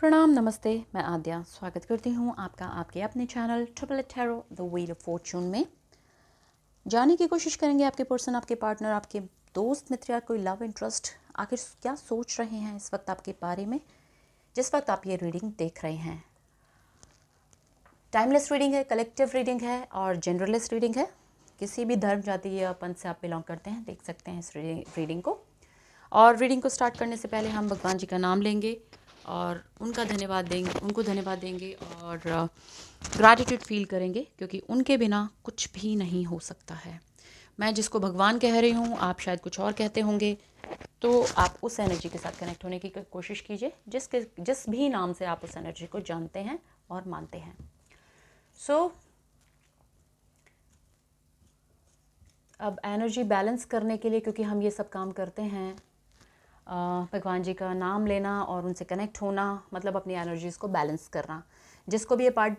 प्रणाम, नमस्ते। मैं आद्या स्वागत करती हूँ आपका आपके अपने channel triple tarot the wheel of Fortune में। जानने की कोशिश करेंगे आपके पर्सन, आपके पार्टनर, आपके दोस्त मित्र या कोई लव इंटरेस्ट आखिर क्या सोच रहे हैं इस वक्त आपके बारे में, जिस वक्त आप ये रीडिंग देख रहे हैं। टाइमलेस रीडिंग है, कलेक्टिव रीडिंग है और जनरलिस्ट रीडिंग है। किसी भी धर्म, जाति या पंथ से आप बिलोंग करते हैं, देख सकते हैं इस रीडिंग को। और रीडिंग को स्टार्ट करने से पहले हम भगवान जी का नाम लेंगे और उनको धन्यवाद देंगे और ग्रैटिट्यूड फील करेंगे, क्योंकि उनके बिना कुछ भी नहीं हो सकता है। मैं जिसको भगवान कह रही हूँ, आप शायद कुछ और कहते होंगे, तो आप उस एनर्जी के साथ कनेक्ट होने की कोशिश कीजिए जिस भी नाम से आप उस एनर्जी को जानते हैं और मानते हैं। अब एनर्जी बैलेंस करने के लिए, क्योंकि हम ये सब काम करते हैं, भगवान जी का नाम लेना और उनसे कनेक्ट होना मतलब अपनी एनर्जीज़ को बैलेंस करना। जिसको भी ये पार्ट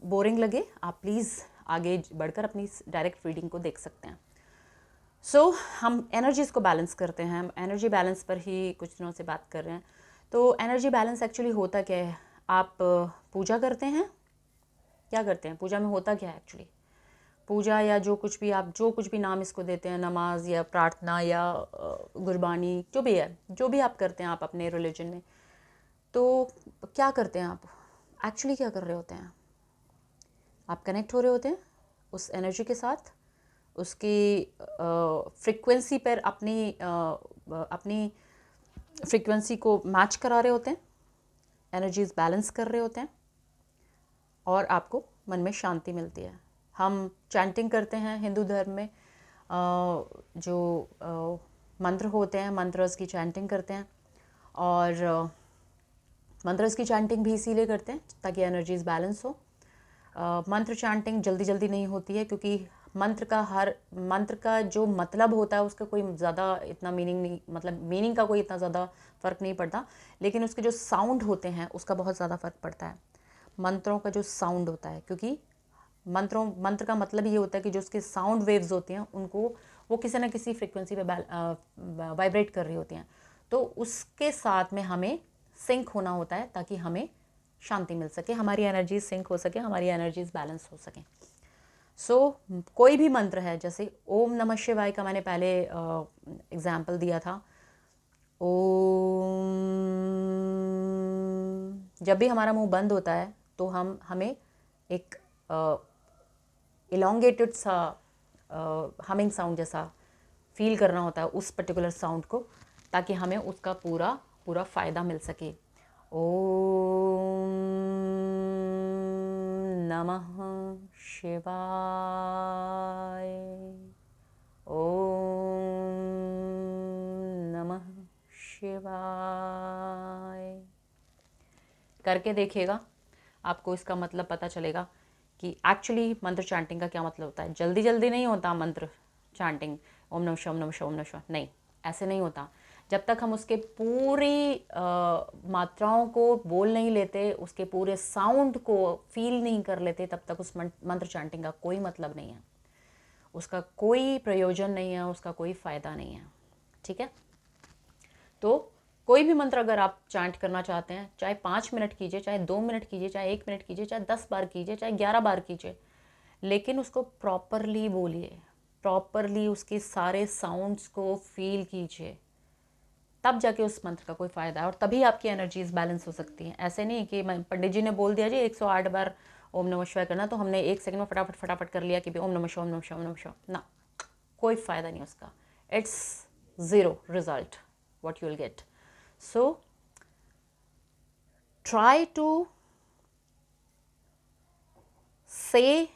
बोरिंग लगे, आप प्लीज़ आगे बढ़कर अपनी डायरेक्ट रीडिंग को देख सकते हैं। हम एनर्जीज़ को बैलेंस करते हैं। हम एनर्जी बैलेंस पर ही कुछ दिनों से बात कर रहे हैं। तो एनर्जी बैलेंस एक्चुअली होता क्या है? आप पूजा करते हैं, क्या करते हैं पूजा में? होता क्या है एक्चुअली? पूजा या जो कुछ भी नाम इसको देते हैं, नमाज या प्रार्थना या गुरबानी, जो भी है, जो भी आप करते हैं आप अपने रिलीजन में, तो क्या करते हैं आप? एक्चुअली क्या कर रहे होते हैं? आप कनेक्ट हो रहे होते हैं उस एनर्जी के साथ, उसकी फ्रीक्वेंसी पर अपनी फ्रीक्वेंसी को मैच करा रहे होते हैं, एनर्जीज बैलेंस कर रहे होते हैं और आपको मन में शांति मिलती है। हम चैंटिंग करते हैं हिंदू धर्म में, जो मंत्र होते हैं, मंत्रस की चैंटिंग करते हैं और मंत्रस की चैंटिंग भी इसीलिए करते हैं ताकि एनर्जीज बैलेंस हो। मंत्र चैंटिंग जल्दी जल्दी नहीं होती है, क्योंकि मंत्र का जो मतलब होता है उसका कोई ज़्यादा इतना मीनिंग नहीं, मतलब मीनिंग का कोई इतना ज़्यादा फ़र्क नहीं पड़ता, लेकिन उसके जो साउंड होते हैं उसका बहुत ज़्यादा फ़र्क पड़ता है। मंत्रों का जो साउंड होता है, क्योंकि मंत्र का मतलब ये होता है कि जो उसके साउंड वेव्स होती हैं उनको वो किसी ना किसी फ्रिक्वेंसी पे वाइब्रेट कर रही होती हैं, तो उसके साथ में हमें सिंक होना होता है ताकि हमें शांति मिल सके, हमारी एनर्जीज सिंक हो सके, हमारी एनर्जीज बैलेंस हो सकें। कोई भी मंत्र है, जैसे ओम नमः शिवाय का मैंने पहले एग्जाम्पल दिया था। ओम, जब भी हमारा मुंह बंद होता है तो हमें एक इलोंगेटेड सा हमिंग साउंड जैसा फील करना होता है उस पर्टिकुलर साउंड को, ताकि हमें उसका पूरा पूरा फ़ायदा मिल सके। ओम नमः शिवाय, ओम नमः शिवाय करके देखिएगा, आपको इसका मतलब पता चलेगा कि एक्चुअली मंत्र चैंटिंग का क्या मतलब होता है। जल्दी जल्दी नहीं होता मंत्र चैंटिंग, ओम नमः शिवाय, ओम नमः शिवाय, ओम नमः शिवाय, नहीं, ऐसे नहीं होता। जब तक हम उसके पूरी मात्राओं को बोल नहीं लेते, उसके पूरे साउंड को फील नहीं कर लेते, तब तक उस मंत्र चैंटिंग का कोई मतलब नहीं है, उसका कोई प्रयोजन नहीं है, उसका कोई फ़ायदा नहीं है। ठीक है, तो कोई भी मंत्र अगर आप चैंट करना चाहते हैं, चाहे 5 मिनट कीजिए, चाहे 2 मिनट कीजिए, चाहे 1 मिनट कीजिए, चाहे 10 बार कीजिए, चाहे 11 बार कीजिए, लेकिन उसको प्रॉपरली बोलिए, प्रॉपरली उसके सारे साउंड्स को फील कीजिए, तब जाके उस मंत्र का कोई फ़ायदा है और तभी आपकी एनर्जीज बैलेंस हो सकती हैं। ऐसे नहीं कि पंडित जी ने बोल दिया जी 108 बार ओम नमः शिवाय करना, तो हमने 1 सेकंड में फटाफट फटाफट कर लिया कि ओम नमः शिवाय, ओम नमः शिवाय, ओम नमः शिवाय, ना, कोई फ़ायदा नहीं उसका। It's zero result what you will get. So try to say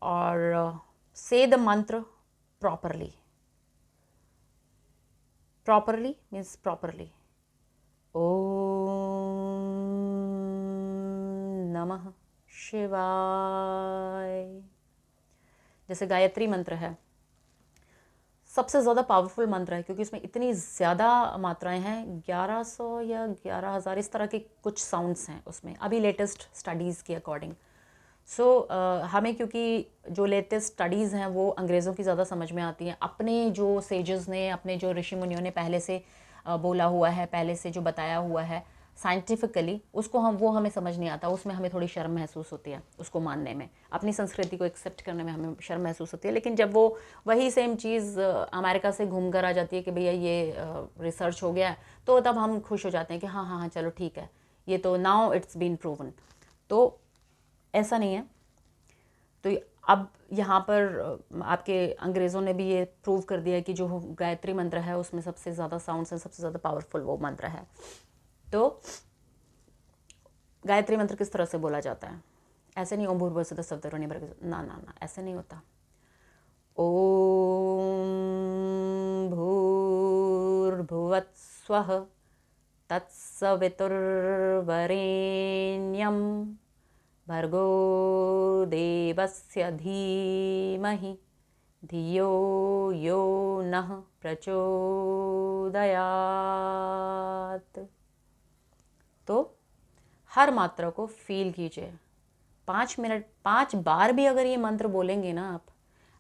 or say the mantra properly. Properly means properly. Om Namah Shivaya. जैसे गायत्री मंत्र है, सबसे ज़्यादा पावरफुल मंत्र है, क्योंकि इसमें इतनी ज़्यादा मात्राएं हैं, 1100 या 11,000 इस तरह के कुछ साउंड्स हैं उसमें, अभी लेटेस्ट स्टडीज़ के अकॉर्डिंग। हमें, क्योंकि जो लेटेस्ट स्टडीज़ हैं वो अंग्रेज़ों की ज़्यादा समझ में आती हैं, अपने जो सेजेस ने, अपने जो ऋषि मुनियों ने पहले से बोला हुआ है, पहले से जो बताया हुआ है साइंटिफिकली, उसको वो हमें समझ नहीं आता, उसमें हमें थोड़ी शर्म महसूस होती है उसको मानने में, अपनी संस्कृति को एक्सेप्ट करने में हमें शर्म महसूस होती है। लेकिन जब वो वही सेम चीज़ अमेरिका से घूम कर आ जाती है कि भैया ये रिसर्च हो गया है, तो तब हम खुश हो जाते हैं कि हाँ हाँ हाँ चलो ठीक है, ये तो नाउ इट्स बीन प्रूवन। तो ऐसा नहीं है। तो अब यहाँ पर आपके अंग्रेज़ों ने भी ये प्रूव कर दिया कि जो गायत्री मंत्र है उसमें सबसे ज़्यादा साउंड्स हैं, सबसे ज़्यादा पावरफुल वो मंत्र है। तो गायत्री मंत्र किस तरह से बोला जाता है? ऐसे नहीं ओम भूर्भुवः स्वः तत्सवितुर्वरेण्यं भर्गो, ना ना ना, ऐसे नहीं होता। ओम भूर्भुवः स्वः तत्सवितुर्वरेण्यं भर्गो देवस्य धीमहि धियो यो नः प्रचोदयात्। तो हर मात्रा को फील कीजिए। 5 मिनट 5 बार भी अगर ये मंत्र बोलेंगे ना आप,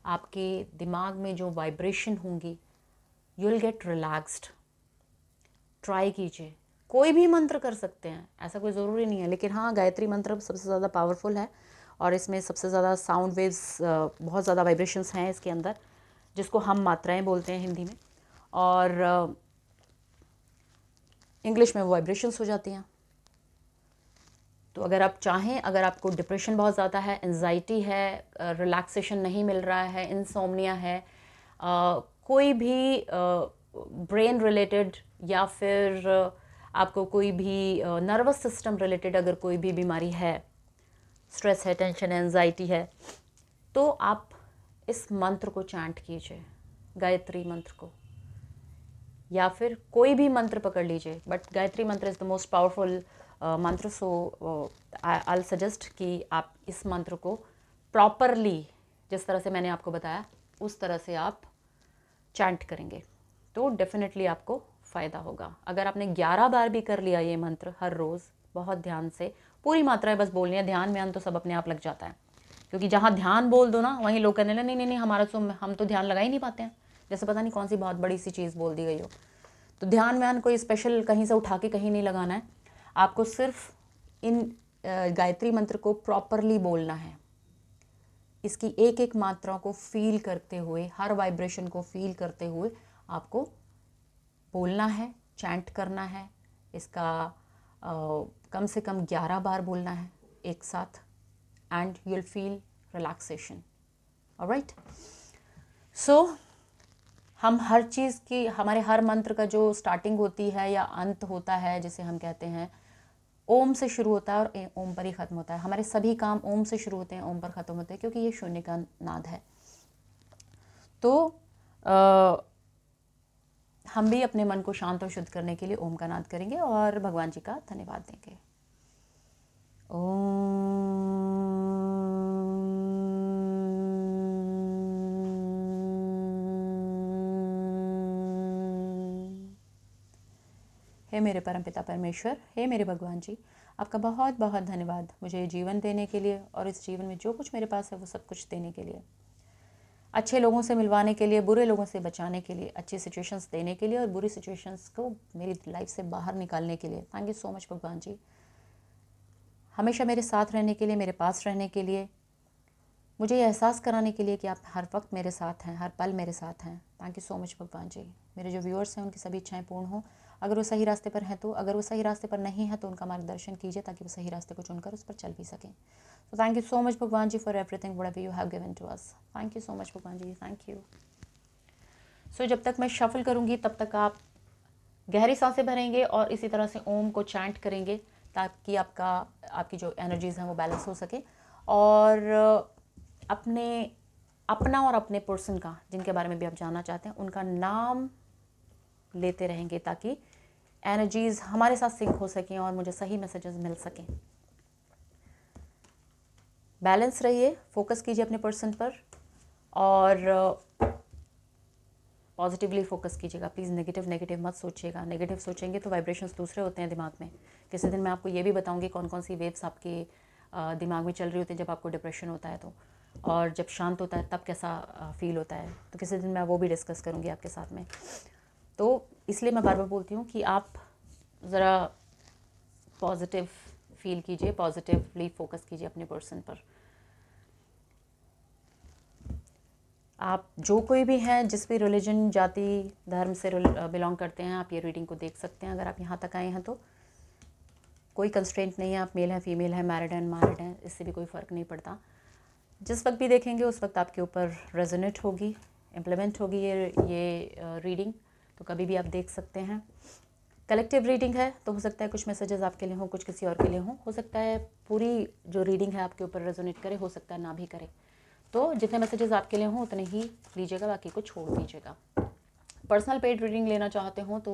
आपके दिमाग में जो वाइब्रेशन होंगी, you will get relaxed. Try कीजिए, कोई भी मंत्र कर सकते हैं, ऐसा कोई ज़रूरी नहीं है। लेकिन हाँ, गायत्री मंत्र सबसे ज़्यादा पावरफुल है और इसमें सबसे ज़्यादा साउंड वेव्स, बहुत ज़्यादा वाइब्रेशंस हैं इसके अंदर, जिसको हम मात्राएं बोलते हैं हिंदी में, और इंग्लिश में वो वाइब्रेशंस हो जाती हैं। तो अगर आप चाहें, अगर आपको डिप्रेशन बहुत ज़्यादा है, एंजाइटी है, रिलैक्सेशन नहीं मिल रहा है, इंसोम्निया है, कोई भी ब्रेन रिलेटेड या फिर आपको कोई भी नर्वस सिस्टम रिलेटेड अगर कोई भी बीमारी है, स्ट्रेस है, टेंशन है, एंजाइटी है, तो आप इस मंत्र को चैंट कीजिए, गायत्री मंत्र को, या फिर कोई भी मंत्र पकड़ लीजिए, बट गायत्री मंत्र इज़ द मोस्ट पावरफुल मंत्र। सो आई विल सजेस्ट कि आप इस मंत्र को प्रॉपरली, जिस तरह से मैंने आपको बताया उस तरह से आप चैंट करेंगे तो डेफिनेटली आपको फ़ायदा होगा। अगर आपने 11 बार भी कर लिया ये मंत्र हर रोज़, बहुत ध्यान से, पूरी मात्राएं बस बोलनी है, ध्यान में तो सब अपने आप लग जाता है। क्योंकि जहाँ ध्यान बोल दो ना, वहीं लोग कहने लगे नहीं नहीं नहीं, हमारा तो हम तो ध्यान लगा ही नहीं पाते हैं, जैसे पता नहीं कौन सी बहुत बड़ी सी चीज़ बोल दी गई हो। तो ध्यान व्यान कोई स्पेशल कहीं से उठा के कहीं नहीं लगाना है, आपको सिर्फ इन गायत्री मंत्र को प्रॉपरली बोलना है, इसकी एक एक मात्रा को फील करते हुए, हर वाइब्रेशन को फील करते हुए आपको बोलना है, चैंट करना है। इसका कम से कम 11 बार बोलना है एक साथ, and you will feel relaxation. Alright, so हम हर चीज़ की, हमारे हर मंत्र का जो स्टार्टिंग होती है या अंत होता है, जिसे हम कहते हैं, ओम से शुरू होता है और ओम पर ही ख़त्म होता है। हमारे सभी काम ओम से शुरू होते हैं, ओम पर ख़त्म होते हैं, क्योंकि ये शून्य का नाद है। तो हम भी अपने मन को शांत और शुद्ध करने के लिए ओम का नाद करेंगे और भगवान जी का धन्यवाद देंगे। हे मेरे परमपिता परमेश्वर, हे मेरे भगवान जी, आपका बहुत बहुत धन्यवाद मुझे जीवन देने के लिए, और इस जीवन में जो कुछ मेरे पास है वो सब कुछ देने के लिए, अच्छे लोगों से मिलवाने के लिए, बुरे लोगों से बचाने के लिए, अच्छी सिचुएशंस देने के लिए और बुरी सिचुएशंस को मेरी लाइफ से बाहर निकालने के लिए। Thank you so much Bhagwan जी, हमेशा मेरे साथ रहने के लिए, मेरे पास रहने के लिए, मुझे ये एहसास कराने के लिए कि आप हर वक्त मेरे साथ हैं, हर पल मेरे साथ हैं। Thank you so much Bhagwan जी। मेरे जो व्यूअर्स हैं उनकी सभी इच्छाएं पूर्ण हो, अगर वो सही रास्ते पर हैं तो, अगर वो सही रास्ते पर नहीं है तो उनका मार्गदर्शन कीजिए ताकि वो सही रास्ते को चुनकर उस पर चल भी सकें। तो thank you so much Bhagwan ji for everything whatever you have given to us. Thank you so much Bhagwan ji, thank you. सो जब तक मैं शफल करूँगी तब तक आप गहरी सांसें भरेंगे और इसी तरह से ओम को चैंट करेंगे ताकि आपकी जो एनर्जीज़ हैं वो बैलेंस हो सके, और अपना और अपने पर्सन का, जिनके बारे में भी आप जानना चाहते हैं, उनका नाम लेते रहेंगे ताकि एनर्जीज़ हमारे साथ सिंक हो सकें और मुझे सही मैसेजेस मिल सकें। बैलेंस रहिए, फोकस कीजिए अपने पर्सन पर और पॉजिटिवली फोकस कीजिएगा। प्लीज़ नेगेटिव मत सोचिएगा। नेगेटिव सोचेंगे तो वाइब्रेशंस दूसरे होते हैं दिमाग में। किसी दिन मैं आपको ये भी बताऊंगी कौन कौन सी वेव्स आपके दिमाग में चल रही होती हैं जब आपको डिप्रेशन होता है तो, और जब शांत होता है तब कैसा फील होता है। तो किसी दिन मैं वो भी डिस्कस करूँगी आपके साथ में। तो इसलिए मैं बार बार बोलती हूँ कि आप ज़रा पॉजिटिव फील कीजिए, पॉजिटिवली फोकस कीजिए अपने पर्सन पर। आप जो कोई भी हैं, जिस भी रिलीजन, जाति, धर्म से बिलोंग करते हैं, आप ये रीडिंग को देख सकते हैं। अगर आप यहाँ तक आए हैं तो कोई कंस्ट्रेंट नहीं है, आप मेल है, फीमेल है, मैरिड है, अनमैरिड है, इससे भी कोई फ़र्क नहीं पड़ता। जिस वक्त भी देखेंगे उस वक्त आपके ऊपर रेजोनेट होगी, इम्प्लीमेंट होगी ये रीडिंग, तो कभी भी आप देख सकते हैं। कलेक्टिव रीडिंग है तो हो सकता है कुछ मैसेजेस आपके लिए हों, कुछ किसी और के लिए हों, हो सकता है पूरी जो रीडिंग है आपके ऊपर रेजोनेट करे, हो सकता है ना भी करे। तो जितने मैसेजेस आपके लिए हों उतने ही लीजिएगा, बाकी को छोड़ दीजिएगा। पर्सनल पेड रीडिंग लेना चाहते हो तो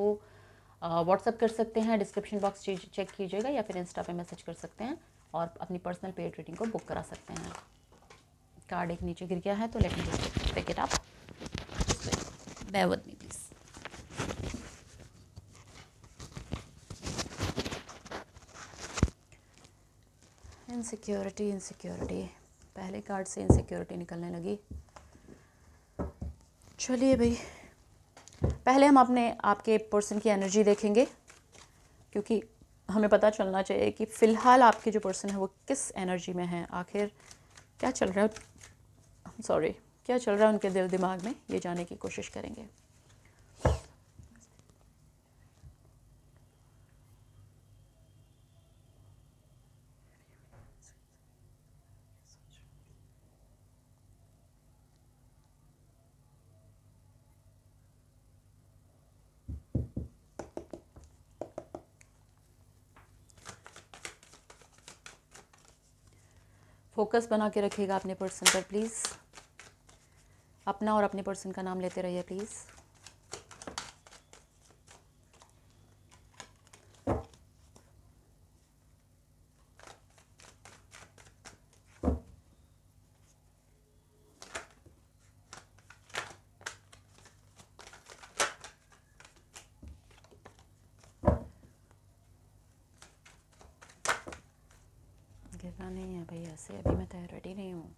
व्हाट्सअप कर सकते हैं, डिस्क्रिप्शन बॉक्स चेक कीजिएगा, या फिर इंस्टा पे मैसेज कर सकते हैं और अपनी पर्सनल पेड रीडिंग को बुक करा सकते हैं। कार्ड एक नीचे गिर गया है तो let me just pick it up, bear with me please. Insecurity, insecurity, पहले कार्ड से इनसिक्योरिटी निकलने लगी। चलिए भाई, पहले हम अपने आपके पर्सन की एनर्जी देखेंगे, क्योंकि हमें पता चलना चाहिए कि फ़िलहाल आपके जो पर्सन है वो किस एनर्जी में है, आखिर क्या चल रहा है, सॉरी, क्या चल रहा है उनके दिल दिमाग में, ये जानने की कोशिश करेंगे। फोकस बना के रखिएगा अपने पर्सन पर प्लीज़, अपना और अपने पर्सन का नाम लेते रहिए प्लीज़। गिरना नहीं है भाई ऐसे, अभी मैं तो रेडी नहीं हूँ।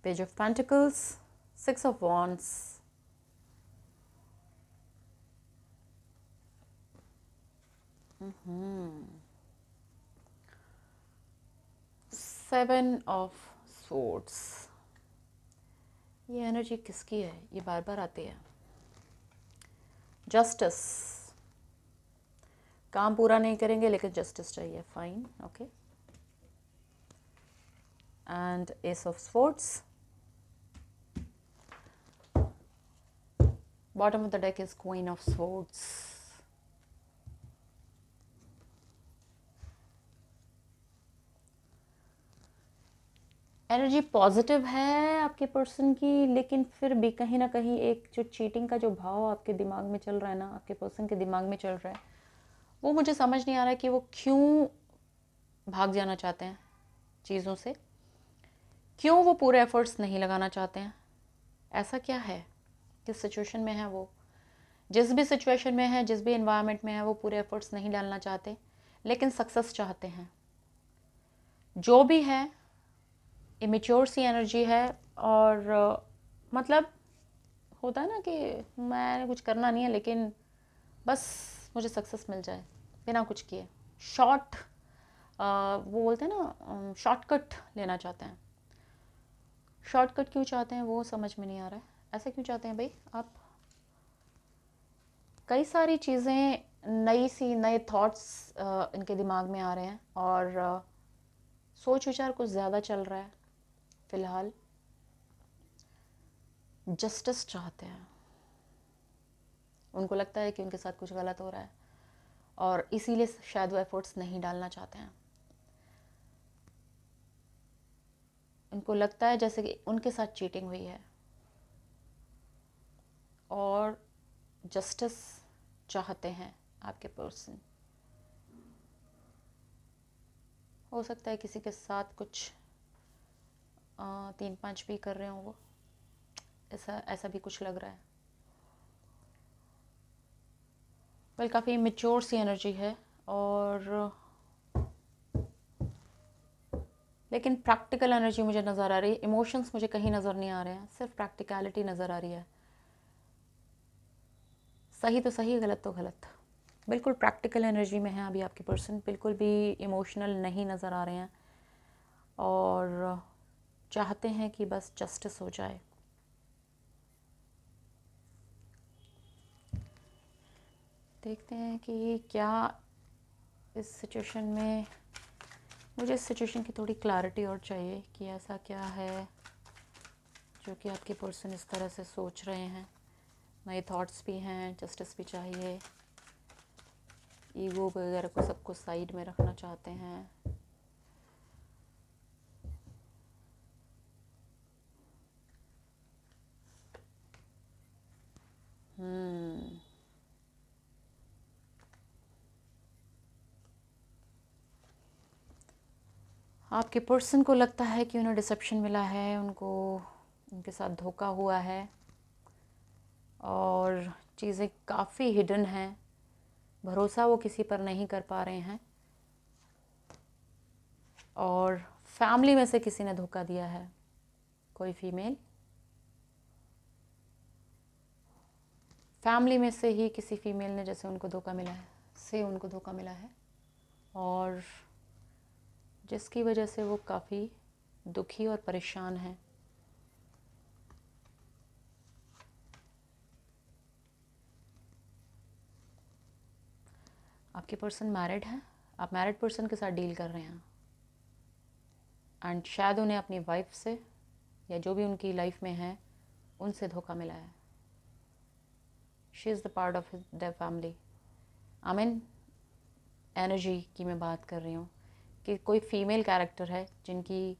Page of Pentacles, Six of Wands, Seven of Swords। ये एनर्जी किसकी है, ये बार बार आती है। जस्टिस, काम पूरा नहीं करेंगे लेकिन जस्टिस चाहिए, fine, okay. And S of swords, bottom of the deck is queen of swords. Energy positive है आपके पर्सन की, लेकिन फिर भी कहीं ना कहीं एक जो चीटिंग का जो भाव आपके दिमाग में चल रहा है ना, आपके पर्सन के दिमाग में चल रहा है, वो मुझे समझ नहीं आ रहा है कि वो क्यों भाग जाना चाहते हैं चीज़ों से, क्यों वो पूरे एफर्ट्स नहीं लगाना चाहते हैं। ऐसा क्या है, किस सिचुएशन में है वो, जिस भी सिचुएशन में है, जिस भी एनवायरनमेंट में है, वो पूरे एफर्ट्स नहीं डालना चाहते लेकिन सक्सेस चाहते हैं। जो भी है इमेच्योर सी एनर्जी है, और मतलब होता है ना कि मैंने कुछ करना नहीं है लेकिन बस मुझे सक्सेस मिल जाए बिना कुछ किए। शॉर्ट, वो बोलते हैं ना शॉर्टकट लेना चाहते हैं। शॉर्टकट क्यों चाहते हैं वो समझ में नहीं आ रहा है। ऐसा क्यों चाहते हैं भाई आप? कई सारी चीज़ें नए थॉट्स इनके दिमाग में आ रहे हैं, और सोच विचार कुछ ज़्यादा चल रहा है फ़िलहाल। जस्टिस चाहते हैं, उनको लगता है कि उनके साथ कुछ गलत हो रहा है और इसीलिए शायद वो एफर्ट्स नहीं डालना चाहते हैं। उनको लगता है जैसे कि उनके साथ चीटिंग हुई है और जस्टिस चाहते हैं आपके पर्सन। हो सकता है किसी के साथ कुछ 3-5 भी कर रहे हो वो, ऐसा ऐसा भी कुछ लग रहा है। वेल काफ़ी मेच्योर सी एनर्जी है, और लेकिन प्रैक्टिकल एनर्जी मुझे नज़र आ रही है। इमोशंस मुझे कहीं नज़र नहीं आ रहे हैं, सिर्फ प्रैक्टिकलिटी नज़र आ रही है। सही तो सही, गलत तो गलत। बिल्कुल प्रैक्टिकल एनर्जी में है अभी आपके पर्सन, बिल्कुल भी इमोशनल नहीं नज़र आ रहे हैं, और चाहते हैं कि बस जस्टिस हो जाए। देखते हैं कि क्या इस सिचुएशन में, मुझे इस सिचुएशन की थोड़ी क्लैरिटी और चाहिए कि ऐसा क्या है जो कि आपके पर्सन इस तरह से सोच रहे हैं। नए थॉट्स भी हैं, जस्टिस भी चाहिए, ईगो वगैरह को सबको साइड में रखना चाहते हैं। आपके पर्सन को लगता है कि उन्हें डिसेप्शन मिला है, उनको उनके साथ धोखा हुआ है, और चीज़ें काफ़ी हिडन हैं, भरोसा वो किसी पर नहीं कर पा रहे हैं, और फैमिली में से किसी ने धोखा दिया है, कोई फीमेल फैमिली में से ही किसी फीमेल ने जैसे उनको धोखा मिला है, उनको धोखा मिला है, और जिसकी वजह से वो काफ़ी दुखी और परेशान हैं। आपके पर्सन मैरिड है, आप मैरिड पर्सन के साथ डील कर रहे हैं, एंड शायद उन्हें अपनी वाइफ से या जो भी उनकी लाइफ में है उनसे धोखा मिला है। She is the part of their family. I mean energy की मैं बात कर रही हूँ कि कोई फीमेल कैरेक्टर है, जिनकी,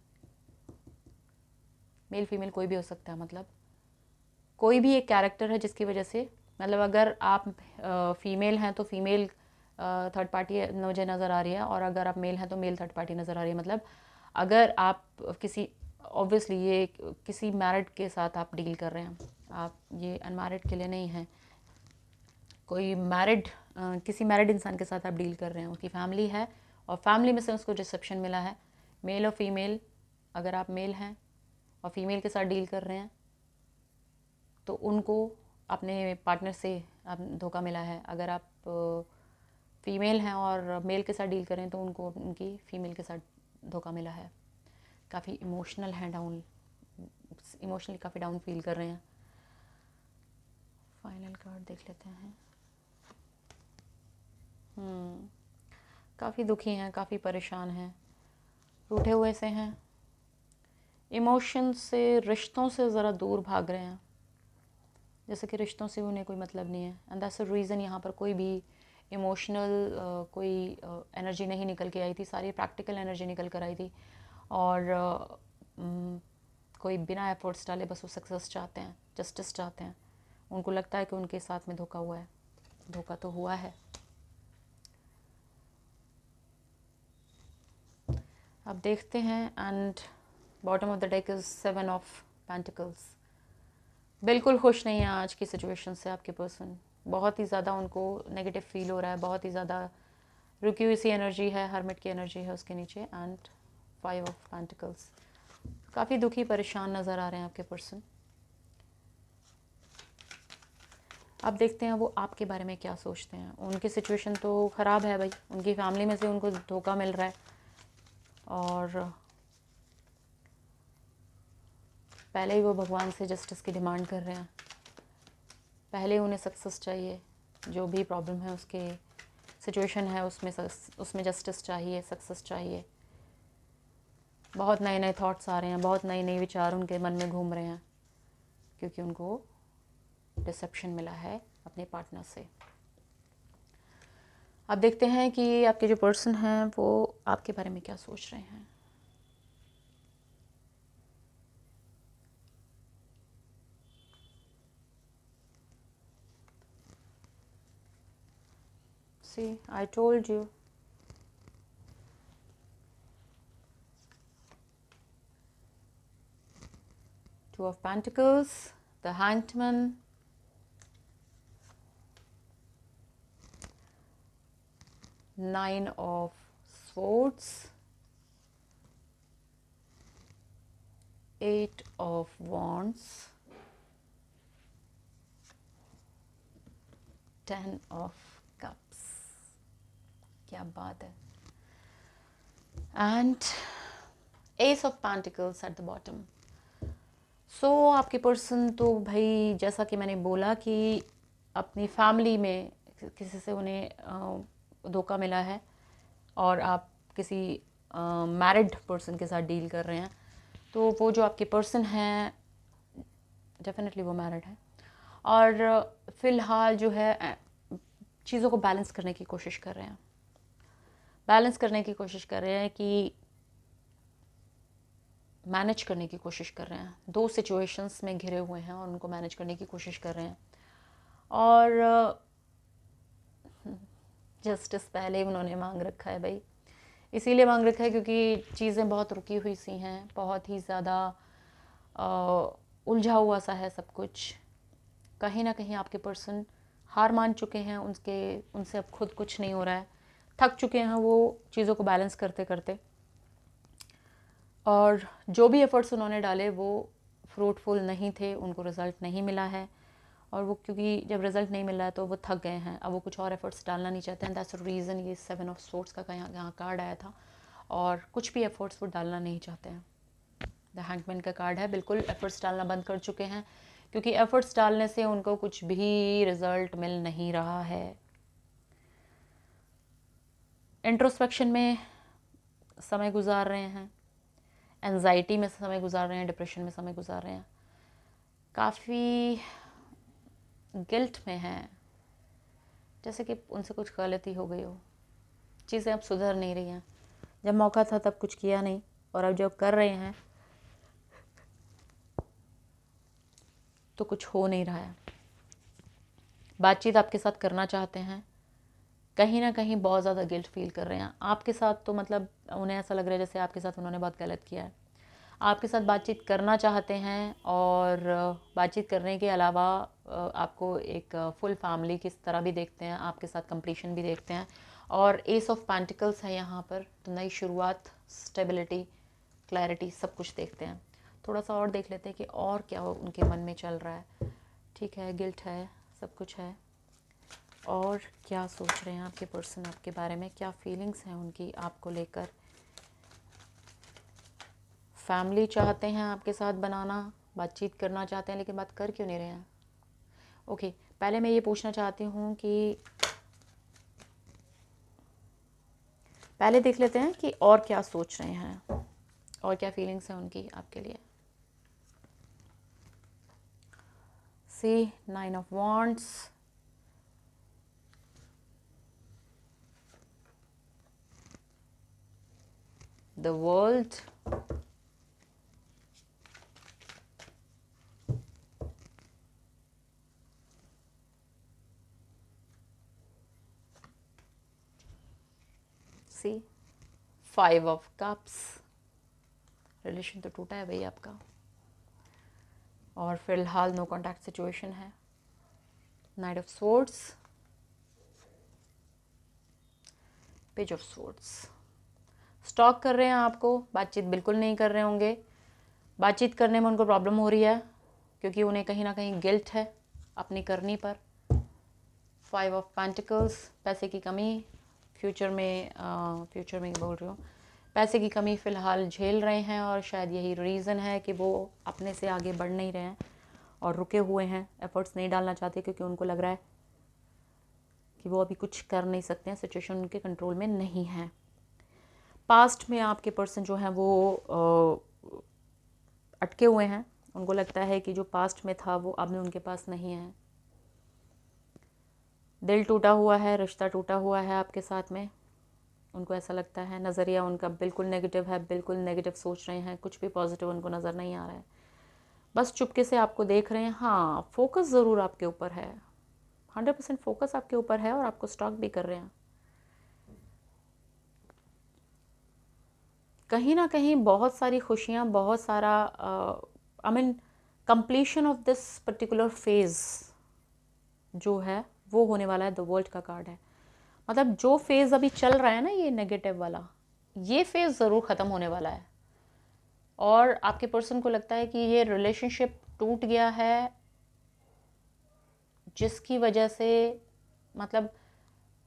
मेल फीमेल कोई भी हो सकता है, मतलब कोई भी एक कैरेक्टर है जिसकी वजह से, मतलब अगर आप फीमेल हैं तो फीमेल थर्ड पार्टी मुझे नज़र आ रही है, और अगर आप मेल हैं तो मेल थर्ड पार्टी नज़र आ रही है। मतलब अगर आप किसी, ऑब्वियसली ये किसी मैरिड के साथ आप डील कर रहे हैं, आप ये अनमैरिड के लिए नहीं है, कोई मैरिड, किसी मैरिड इंसान के साथ आप डील कर रहे हैं, उसकी फैमिली है और फैमिली में से उसको रिसेप्शन मिला है, मेल और फीमेल। अगर आप मेल हैं और फीमेल के साथ डील कर रहे हैं तो उनको अपने पार्टनर से धोखा मिला है। अगर आप फीमेल हैं और मेल के साथ डील करें तो उनको उनकी फीमेल के साथ धोखा मिला है। काफ़ी इमोशनल हैं, डाउन, इमोशनली काफ़ी डाउन फील कर रहे हैं। फाइनल कार्ड देख लेते हैं। काफ़ी दुखी हैं, काफ़ी परेशान हैं, रूठे हुए से हैं, इमोशन से, रिश्तों से ज़रा दूर भाग रहे हैं, जैसे कि रिश्तों से उन्हें कोई मतलब नहीं है। एंड दैट्स द रीज़न यहाँ पर कोई भी इमोशनल कोई एनर्जी नहीं निकल के आई थी, सारी प्रैक्टिकल एनर्जी निकल कर आई थी, और कोई बिना एफर्ट्स डाले बस वो सक्सेस चाहते हैं, जस्टिस चाहते हैं। उनको लगता है कि उनके साथ में धोखा हुआ है, धोखा तो हुआ है। अब देखते हैं, and bottom of the deck is 7 of pentacles. बिल्कुल खुश नहीं है आज की सिचुएशन से आपके पर्सन, बहुत ही ज़्यादा उनको नेगेटिव फील हो रहा है, बहुत ही ज़्यादा रुकी हुई सी एनर्जी है, हर्मिट की एनर्जी है उसके नीचे, एंड 5 ऑफ पेंटिकल्स। काफ़ी दुखी परेशान नज़र आ रहे हैं आपके पर्सन। अब देखते हैं वो आपके बारे में क्या सोचते हैं। उनकी सिचुएशन तो ख़राब है भाई, उनकी फैमिली में से उनको धोखा मिल रहा है, और पहले ही वो भगवान से जस्टिस की डिमांड कर रहे हैं, पहले उन्हें सक्सेस चाहिए, जो भी प्रॉब्लम है उसके सिचुएशन है उसमें जस्टिस चाहिए, सक्सेस चाहिए। बहुत नए नए थॉट्स आ रहे हैं, बहुत नए नए विचार उनके मन में घूम रहे हैं, क्योंकि उनको डिसेप्शन मिला है अपने पार्टनर से। अब देखते हैं कि आपके जो पर्सन हैं वो आपके बारे में क्या सोच रहे हैं। See, I told you. Two of Pentacles, the Hanged Man, Nine of Swords, Eight of Wands, Ten of Cups. क्या बात है. And Ace of Pentacles at the bottom. So आपके पर्सन तो भाई जैसा कि मैंने बोला कि अपनी फैमिली में किसी से उन्हें धोखा मिला है और आप किसी मैरिड पर्सन के साथ डील कर रहे हैं. तो वो जो आपके पर्सन हैं डेफिनेटली वो मैरिड है और फ़िलहाल जो है चीज़ों को बैलेंस करने की कोशिश कर रहे हैं. बैलेंस करने की कोशिश कर रहे हैं कि मैनेज करने की कोशिश कर रहे हैं. दो सिचुएशंस में घिरे हुए हैं और उनको मैनेज करने की कोशिश कर रहे हैं. और जस्टिस पहले ही उन्होंने मांग रखा है भाई. इसीलिए मांग रखा है क्योंकि चीज़ें बहुत रुकी हुई सी हैं, बहुत ही ज़्यादा उलझा हुआ सा है सब कुछ. कहीं ना कहीं आपके पर्सन हार मान चुके हैं, उनसे अब खुद कुछ नहीं हो रहा है. थक चुके हैं वो चीज़ों को बैलेंस करते करते. और जो भी एफ़र्ट्स उन्होंने डाले वो फ्रूटफुल नहीं थे, उनको रिज़ल्ट नहीं मिला है. और वो क्योंकि जब रिज़ल्ट नहीं मिल रहा है तो वो थक गए हैं. अब वो कुछ और एफ़र्ट्स डालना नहीं चाहते हैं. दैट्स द रीज़न ये 7 ऑफ सोर्ड्स का यहाँ कार्ड आया था. और कुछ भी एफ़र्ट्स वो डालना नहीं चाहते हैं. द हैंगमैन का कार्ड है. बिल्कुल एफ़र्ट्स डालना बंद कर चुके हैं क्योंकि एफ़र्ट्स डालने से उनको कुछ भी रिज़ल्ट मिल नहीं रहा है. इंट्रोस्पेक्शन में समय गुजार रहे हैं, एंजाइटी में समय गुजार रहे हैं, डिप्रेशन में समय गुजार रहे हैं. काफ़ी गिल्ट में हैं, जैसे कि उनसे कुछ गलती हो गई हो. चीज़ें अब सुधर नहीं रही हैं. जब मौका था तब कुछ किया नहीं और अब जब कर रहे हैं तो कुछ हो नहीं रहा है. बातचीत आपके साथ करना चाहते हैं, कहीं ना कहीं बहुत ज़्यादा गिल्ट फील कर रहे हैं आपके साथ. तो मतलब उन्हें ऐसा लग रहा है जैसे आपके साथ उन्होंने बहुत गलत किया है. आपके साथ बातचीत करना चाहते हैं और बातचीत करने के अलावा आपको एक फुल फैमिली किस तरह भी देखते हैं, आपके साथ कंप्लीशन भी देखते हैं. और एस ऑफ पेंटिकल्स है यहाँ पर. तो नई शुरुआत, स्टेबिलिटी, क्लैरिटी सब कुछ देखते हैं. थोड़ा सा और देख लेते हैं कि और क्या उनके मन में चल रहा है. ठीक है, गिल्ट है, सब कुछ है. और क्या सोच रहे हैं आपके पर्सन आपके बारे में, क्या फीलिंग्स हैं उनकी आपको लेकर. फैमिली चाहते हैं आपके साथ बनाना, बातचीत करना चाहते हैं, लेकिन बात कर क्यों नहीं रहे हैं. ओके, पहले मैं ये पूछना चाहती हूँ कि पहले देख लेते हैं कि और क्या सोच रहे हैं और क्या फीलिंग्स हैं उनकी आपके लिए. See 9 of wands, the world, see 5 of cups. Relation तो टूटा है भाई आपका और फिलहाल नो कॉन्टैक्ट सिचुएशन है. Knight of swords, page of swords. Stalk कर रहे हैं आपको, बातचीत बिल्कुल नहीं कर रहे होंगे. बातचीत करने में उनको प्रॉब्लम हो रही है क्योंकि उन्हें कहीं ना कहीं गिल्ट है अपनी करनी पर. 5 ऑफ पेंटिकल्स, पैसे की कमी. फ्यूचर में बोल रही हूँ, पैसे की कमी फ़िलहाल झेल रहे हैं और शायद यही रीज़न है कि वो अपने से आगे बढ़ नहीं रहे हैं और रुके हुए हैं. एफ़र्ट्स नहीं डालना चाहते क्योंकि उनको लग रहा है कि वो अभी कुछ कर नहीं सकते हैं, सिचुएशन उनके कंट्रोल में नहीं है. पास्ट में आपके पर्सन जो हैं वो अटके हुए हैं. उनको लगता है कि जो पास्ट में था वो अब में उनके पास नहीं है. दिल टूटा हुआ है, रिश्ता टूटा हुआ है आपके साथ में. उनको ऐसा लगता है, नज़रिया उनका बिल्कुल नेगेटिव है, बिल्कुल नेगेटिव सोच रहे हैं, कुछ भी पॉजिटिव उनको नज़र नहीं आ रहा है. बस चुपके से आपको देख रहे हैं. हाँ, फोकस ज़रूर आपके ऊपर है, 100% फोकस आपके ऊपर है और आपको स्टॉक भी कर रहे हैं. कहीं ना कहीं बहुत सारी खुशियाँ, बहुत सारा I mean completion of this particular phase जो है वो होने वाला है। द वर्ल्ड का कार्ड है, मतलब जो फेज़ अभी चल रहा है ना ये नेगेटिव वाला, ये फेज़ ज़रूर ख़त्म होने वाला है। और आपके पर्सन को लगता है कि ये रिलेशनशिप टूट गया है, जिसकी वजह से मतलब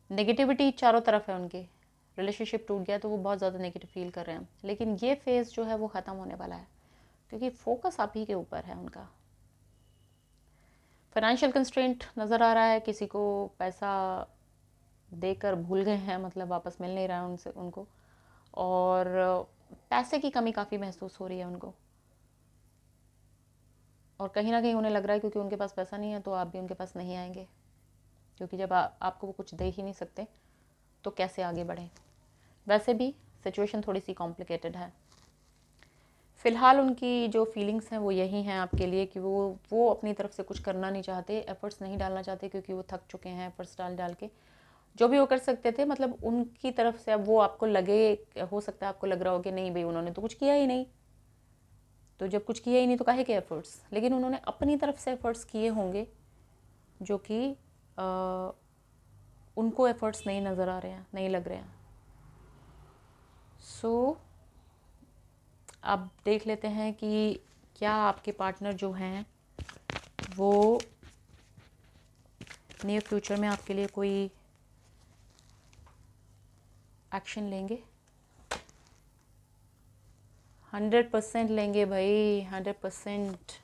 नेगेटिविटी चारों तरफ है उनके। रिलेशनशिप टूट गया तो वो बहुत ज़्यादा नेगेटिव फील कर रहे हैं, लेकिन ये फेज़ जो है वो ख़त्म होने वाला है, क्योंकि फोकस आप ही के ऊपर है उनका। फाइनेंशियल कंस्ट्रेंट नज़र आ रहा है, किसी को पैसा देकर भूल गए हैं, मतलब वापस मिल नहीं रहा है उनसे उनको, और पैसे की कमी काफ़ी महसूस हो रही है उनको। और कहीं ना कहीं उन्हें लग रहा है क्योंकि उनके पास पैसा नहीं है तो आप भी उनके पास नहीं आएंगे, क्योंकि जब आपको वो कुछ दे ही नहीं सकते तो कैसे आगे बढ़ें। वैसे भी सिचुएशन थोड़ी सी कॉम्प्लिकेटेड है। फ़िलहाल उनकी जो फीलिंग्स हैं वो यही हैं आपके लिए कि वो अपनी तरफ से कुछ करना नहीं चाहते, एफ़र्ट्स नहीं डालना चाहते, क्योंकि वो थक चुके हैं एफ़र्ट्स डाल डाल के। जो भी वो कर सकते थे, मतलब उनकी तरफ से अब वो आपको लगे, हो सकता है आपको लग रहा हो कि नहीं भाई उन्होंने तो कुछ किया ही नहीं, तो जब कुछ किया ही नहीं तो काहे के एफ़र्ट्स। लेकिन उन्होंने अपनी तरफ से एफ़र्ट्स किए होंगे जो कि उनको एफ़र्ट्स नहीं नज़र आ रहे हैं, नहीं लग रहे हैं। सो अब देख लेते हैं कि क्या आपके पार्टनर जो हैं वो नियर फ्यूचर में आपके लिए कोई एक्शन लेंगे। 100% लेंगे भाई, 100%।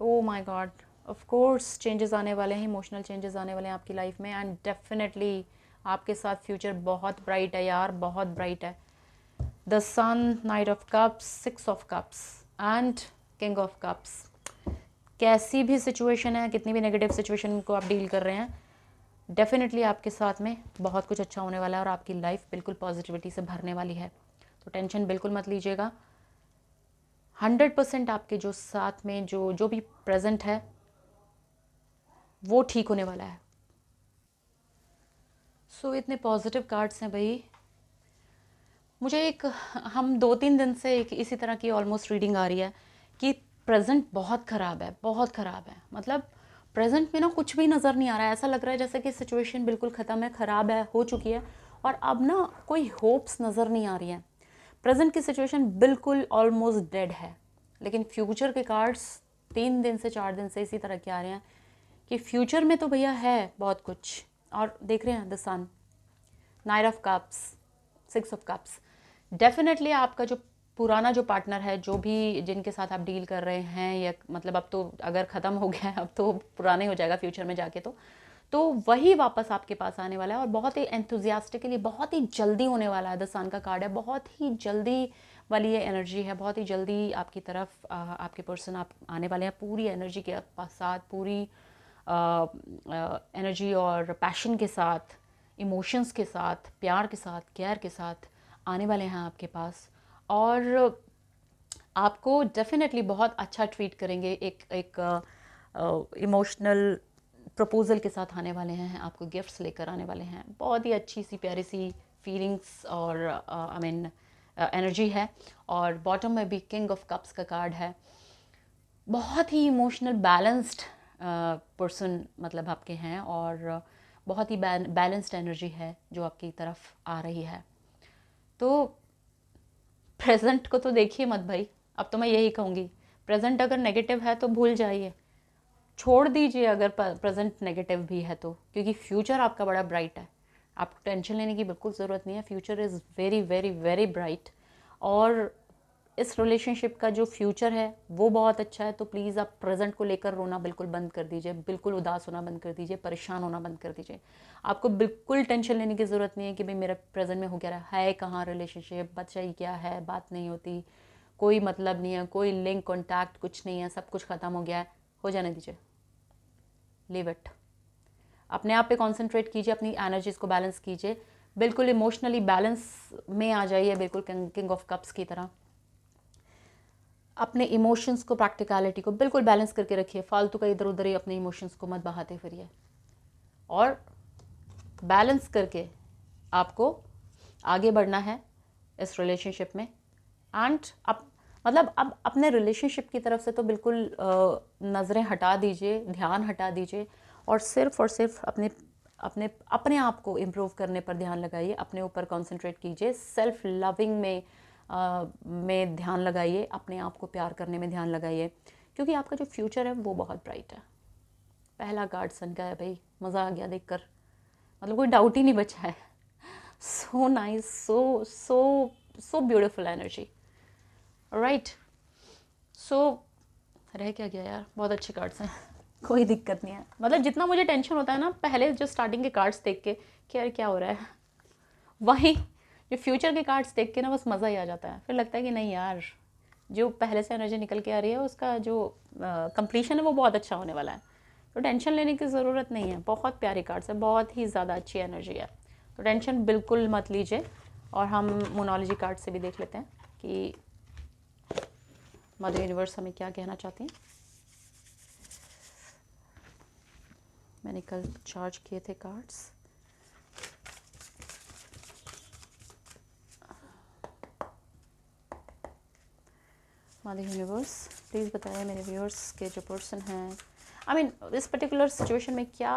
Oh my God, of course changes आने वाले हैं, इमोशनल चेंजेस आने वाले हैं आपकी लाइफ में, एंड डेफिनेटली आपके साथ फ्यूचर बहुत ब्राइट है यार, बहुत ब्राइट है। The sun, knight of cups, 6 of cups and king of cups. कैसी भी सिचुएशन है, कितनी भी नेगेटिव सिचुएशन को आप डील कर रहे हैं, डेफिनेटली आपके साथ में बहुत कुछ अच्छा होने वाला है और आपकी लाइफ बिल्कुल पॉजिटिविटी से भरने वाली है। तो टेंशन बिल्कुल मत लीजिएगा। 100% आपके जो साथ में जो भी प्रेजेंट है वो ठीक होने वाला है। सो इतने पॉजिटिव कार्ड्स हैं भाई। मुझे हम 2-3 दिन से एक इसी तरह की ऑलमोस्ट रीडिंग आ रही है कि प्रेजेंट बहुत ख़राब है, बहुत ख़राब है। मतलब प्रेजेंट में ना कुछ भी नज़र नहीं आ रहा है, ऐसा लग रहा है जैसे कि सिचुएशन बिल्कुल ख़त्म है, ख़राब है, हो चुकी है, और अब ना कोई होप्स नज़र नहीं आ रही हैं। प्रेजेंट की सिचुएशन बिल्कुल ऑलमोस्ट डेड है। लेकिन फ्यूचर के कार्ड्स 3 दिन से 4 दिन से इसी तरह के आ रहे हैं कि फ्यूचर में तो भैया है बहुत कुछ। और देख रहे हैं the sun, knight of cups, 6 of cups. Definitely आपका जो पुराना जो पार्टनर है, जो भी जिनके साथ आप डील कर रहे हैं, या मतलब अब तो अगर ख़त्म हो गया है, अब तो पुराने हो जाएगा फ्यूचर में जाके, तो वही वापस आपके पास आने वाला है, और बहुत ही एंथुजियास्टिकली, बहुत ही जल्दी होने वाला है। द सन का कार्ड है, बहुत ही जल्दी वाली ये एनर्जी है, बहुत ही जल्दी आपकी तरफ आपके पर्सन आप आने वाले हैं पूरी एनर्जी के साथ, पूरी एनर्जी और पैशन के साथ, इमोशंस के साथ, प्यार के साथ, केयर के साथ आने वाले हैं आपके पास, और आपको डेफिनेटली बहुत अच्छा ट्रीट करेंगे। एक इमोशनल प्रपोज़ल के साथ आने वाले हैं, आपको गिफ्ट्स लेकर आने वाले हैं। बहुत ही अच्छी सी प्यारी सी फीलिंग्स और आई मीन एनर्जी है। और बॉटम में भी किंग ऑफ कप्स का कार्ड है। बहुत ही इमोशनल बैलेंस्ड पर्सन मतलब आपके हैं, और बहुत ही बैलेंस्ड एनर्जी है जो आपकी तरफ आ रही है। तो प्रेजेंट को तो देखिए मत भाई, अब तो मैं यही कहूँगी, प्रेजेंट अगर नेगेटिव है तो भूल जाइए, छोड़ दीजिए अगर प्रेजेंट नेगेटिव भी है तो, क्योंकि फ्यूचर आपका बड़ा ब्राइट है। आपको टेंशन लेने की बिल्कुल ज़रूरत नहीं है, future is very very very bright. और इस रिलेशनशिप का जो फ्यूचर है वो बहुत अच्छा है। तो प्लीज़ आप प्रेजेंट को लेकर रोना बिल्कुल बंद कर दीजिए, बिल्कुल उदास होना बंद कर दीजिए, परेशान होना बंद कर दीजिए। आपको बिल्कुल टेंशन लेने की ज़रूरत नहीं है कि भाई मेरा प्रेजेंट में हो क्या रहा है, कहाँ रिलेशनशिप, बच्चा ही क्या है, बात नहीं होती, कोई मतलब नहीं है, कोई लिंक कॉन्टैक्ट कुछ नहीं है, सब कुछ ख़त्म हो गया है, हो जाने दीजिए, लीव इट। अपने आप पे कंसंट्रेट कीजिए, अपनी एनर्जीज़ को बैलेंस कीजिए, बिल्कुल इमोशनली बैलेंस में आ जाइए, बिल्कुल किंग ऑफ कप्स की तरह। अपने इमोशंस को, प्रैक्टिकलिटी को बिल्कुल बैलेंस करके रखिए, फालतू का इधर उधर ही अपने इमोशंस को मत बहाते फिरिए, और बैलेंस करके आपको आगे बढ़ना है। इस रिलेशनशिप में। एंड अब मतलब अब अपने रिलेशनशिप की तरफ से तो बिल्कुल नज़रें हटा दीजिए, ध्यान हटा दीजिए और सिर्फ अपने अपने अपने आप को इम्प्रूव करने पर ध्यान लगाइए, अपने ऊपर कंसंट्रेट कीजिए, सेल्फ लविंग में ध्यान लगाइए, अपने आप को प्यार करने में ध्यान लगाइए, क्योंकि आपका जो फ्यूचर है वो बहुत ब्राइट है। पहला कार्ड सन का है भाई, मज़ा आ गया देखकर, मतलब कोई डाउट ही नहीं बचा है। सो नाइस, सो सो सो ब्यूटिफुल एनर्जी, राइट। सो रह क्या गया यार, बहुत अच्छे कार्ड्स हैं। कोई दिक्कत नहीं है, मतलब जितना मुझे टेंशन होता है ना पहले जो स्टार्टिंग के कार्ड्स देख के कि यार क्या हो रहा है, वही जो फ्यूचर के कार्ड्स देख के ना बस मज़ा ही आ जाता है। फिर लगता है कि नहीं यार, जो पहले से एनर्जी निकल के आ रही है उसका जो कंप्लीशन है वो बहुत अच्छा होने वाला है, तो टेंशन लेने की ज़रूरत नहीं है। बहुत प्यारे कार्ड्स है, बहुत ही ज़्यादा अच्छी एनर्जी है, तो टेंशन बिल्कुल मत लीजिए। और हम मोनोलॉजी कार्ड से भी देख लेते हैं कि मदर यूनिवर्स हमें क्या कहना चाहती हैं। मैंने कल चार्ज किए थे कार्ड्स। मदर यूनिवर्स प्लीज़ बताइए मेरे व्यूअर्स के जो पर्सन हैं, आई मीन इस पर्टिकुलर सिचुएशन में क्या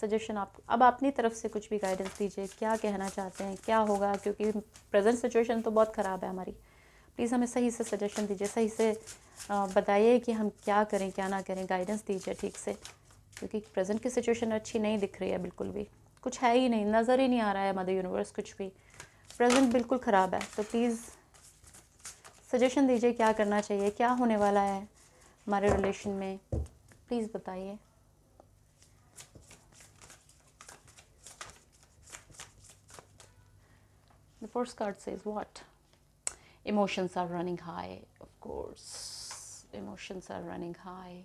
सजेशन आप अब अपनी तरफ से कुछ भी गाइडेंस दीजिए, क्या कहना चाहते हैं, क्या होगा, क्योंकि प्रेजेंट सिचुएशन तो बहुत ख़राब है हमारी। प्लीज़ हमें सही से सजेशन दीजिए, सही से बताइए कि हम क्या करें क्या ना करें, गाइडेंस दीजिए ठीक से, क्योंकि प्रेजेंट की सिचुएशन अच्छी नहीं दिख रही है बिल्कुल भी, कुछ है ही नहीं, नज़र ही नहीं आ रहा है मदर यूनिवर्स कुछ भी, प्रेजेंट बिल्कुल ख़राब है। तो प्लीज़ सजेशन दीजिए क्या करना चाहिए, क्या होने वाला है हमारे रिलेशन में, प्लीज़ बताइए। The first card says what? Emotions are running high, of course. Emotions are running high.